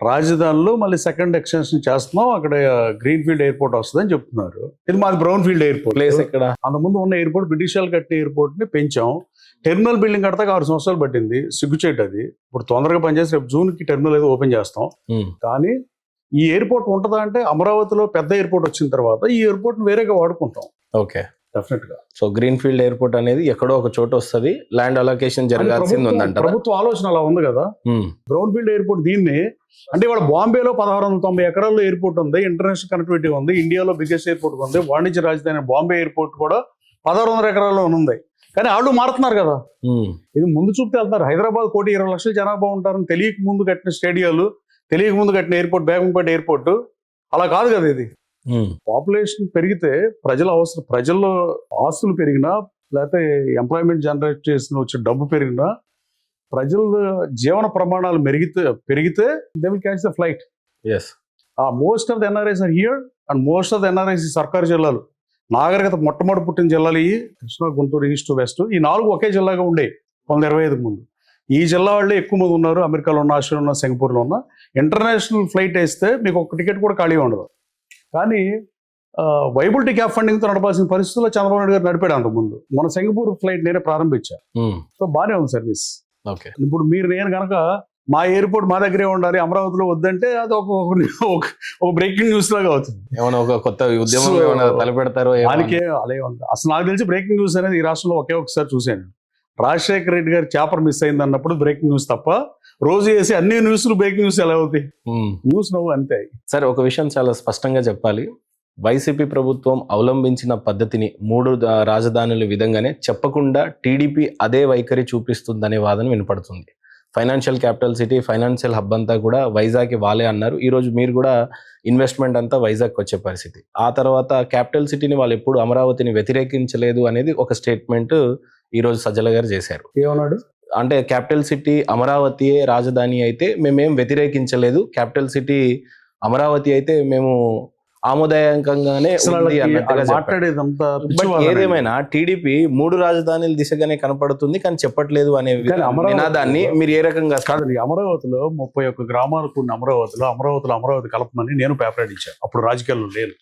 రాజధానిలో మళ్ళీ second extension చేస్తున్నాం, అక్కడ గ్రీన్ ఫీల్డ్ ఎయిర్పోర్ట్ వస్తుందని చెప్తున్నారు. ఇది మాది బ్రౌన్ ఫీల్డ్ ఎయిర్పోర్ట్. ప్లేస్ ఎక్కడ? అంతకుముందు ఉన్న ఎయిర్పోర్ట్ బ్రిటిష్ వాళ్ళు కట్టిన ఎయిర్పోర్ట్ ని పెంచాం. టెర్మినల్ బిల్డింగ్ కడతాక 6 సంవత్సరాలు పట్టింది. సిగ్గుచేటు అది. ఇప్పుడు తొందరగా పనిచేసి రేపు జూన్ కి టెర్మినల్ అయితే ఓపెన్ చేస్తాం. కానీ ఈ ఎయిర్పోర్ట్ ఉంటుందా అంటే అమరావతిలో పెద్ద ఎయిర్పోర్ట్ వచ్చిన తర్వాత ఈ ఎయిర్పోర్ట్ వేరేగా వాడుకుంటాం. ఓకే, డెఫినెట్ గా. సో గ్రీన్ ఫీల్డ్ ఎయిర్పోర్ట్ అనేది ఎక్కడో ఒక చోట వస్తుంది, ల్యాండ్ అలొకేషన్ జరగాల్సింది ఉందంట. ప్రభుత్వ ఆలోచన అలా ఉంది కదా. బ్రౌన్ ఫీల్డ్ ఎయిర్పోర్ట్ దీన్ని అంటే ఇవాళ బాంబేలో 1690 ఎకరాల్లో ఎయిర్పోర్ట్ ఉంది, ఇంటర్నేషనల్ కనెక్టివిటీ ఉంది, ఇండియాలో బిగ్గెస్ట్ ఎయిర్పోర్ట్ ఉంది, వాణిజ్య రాజధాని బాంబే ఎయిర్పోర్ట్ కూడా 1600 ఎకరాల్లో ఉంది. కానీ వాళ్ళు మారుతున్నారు కదా. ఇది ముందు చూపుతూ వెళ్తారు. హైదరాబాద్ 1,20 లక్షల జనాభా ఉంటారని తెలియక ముందు కట్టిన స్టేడియాలు, తెలియక ముందు కట్టిన ఎయిర్పోర్ట్, బేగంపేట ఎయిర్పోర్ట్ అలా కాదు కదా. ఇది పాపులేషన్ పెరిగితే ప్రజల అవసరం, ప్రజల్లో ఆస్తులు పెరిగినా లేకపోతే ఎంప్లాయ్మెంట్ జనరేట్ చేసిన వచ్చే డబ్బు పెరిగినా, ప్రజల జీవన ప్రమాణాలు పెరిగితే they will catch the flight. Most of the NRIs are here and most of the NRIs సర్కారు జిల్లాలు, నాగరికత మొట్టమొదటి పుట్టిన జిల్లాలు ఈ కృష్ణా, గుంటూరు, ఈస్ట్, వెస్ట్, ఈ 4 ఒకే జిల్లాగా ఉండే 1925 ముందు. ఈ జిల్లా వాళ్ళే ఎక్కువ మంది ఉన్నారు. అమెరికాలో ఉన్న, ఆస్ట్రేలియాలో ఉన్న, సింగపూర్లో ఉన్న. ఇంటర్నేషనల్ ఫ్లైట్ వేస్తే మీకు ఒక టికెట్ కూడా ఖాళీ ఉండదు. కానీ వైబిలిటీ క్యాప్ ఫండింగ్తో నడపాల్సిన పరిస్థితుల్లో చంద్రబాబు నాయుడు గారు నడిపాడు అంతకుముందు. మన సింగపూర్ ఫ్లైట్ నేనే ప్రారంభించాను. సో బాగానే ఉంది సర్వీస్. ఇప్పుడు నేను కనుక మా ఎయిర్పోర్ట్ మా దగ్గరే ఉండాలి, అమరావతిలో వద్దంటే అది ఒక బ్రేకింగ్ న్యూస్ లాగా అవుతుంది. ఏమైనా ఒక కొత్త ఉద్యమం తలపెడతారో దానికే అలాగే ఉంది. అసలు నాకు తెలిసి బ్రేకింగ్ న్యూస్ అనేది ఈ రాష్ట్రంలో ఒకే ఒకసారి చూశాను. రాజశేఖర రెడ్డి గారి చేపర్ మిస్ అయింది అన్నప్పుడు బ్రేకింగ్ న్యూస్ తప్ప రోజు చేసి అన్ని న్యూస్లు బ్రేకింగ్ న్యూస్ ఎలా అవుతాయి? న్యూస్ నవ్వు అంతే. సరే, ఒక విషయం చాలా స్పష్టంగా చెప్పాలి. వైసీపీ ప్రభుత్వం అవలంబించిన పద్ధతిని 3 రాజధానుల విధంగానే చెప్పకుండా టీడీపీ అదే వైఖరి చూపిస్తుందనే వాదన వినపడుతుంది. Financial capital city, financial hub అంతా కూడా వైజాగ్ వాళ్ళే అన్నారు. ఈరోజు మీరు కూడా ఇన్వెస్ట్మెంట్ అంతా వైజాగ్ వచ్చే పరిస్థితి. ఆ తర్వాత క్యాపిటల్ సిటీని వాళ్ళు ఎప్పుడు అమరావతిని వ్యతిరేకించలేదు అనేది ఒక స్టేట్మెంట్ ఈరోజు సజ్జల గారు చేశారు. ఏమన్నాడు అంటే క్యాపిటల్ సిటీ అమరావతియే రాజధాని అయితే మేమేం వ్యతిరేకించలేదు, క్యాపిటల్ సిటీ అమరావతి అయితే మేము ఆమోదయంకంగానే ఏదేమైనా టీడీపీ 3 రాజధానుల దిశగానే కనపడుతుంది కానీ చెప్పట్లేదు అనే నినాదాన్ని మీరు ఏ రకంగా? కాదండి, అమరావతిలో 31 గ్రామాలకు ఉన్న అమరావతి కలపమని నేను పేపర్ ఇచ్చాను. అప్పుడు రాజకీయాల్లో లేదు.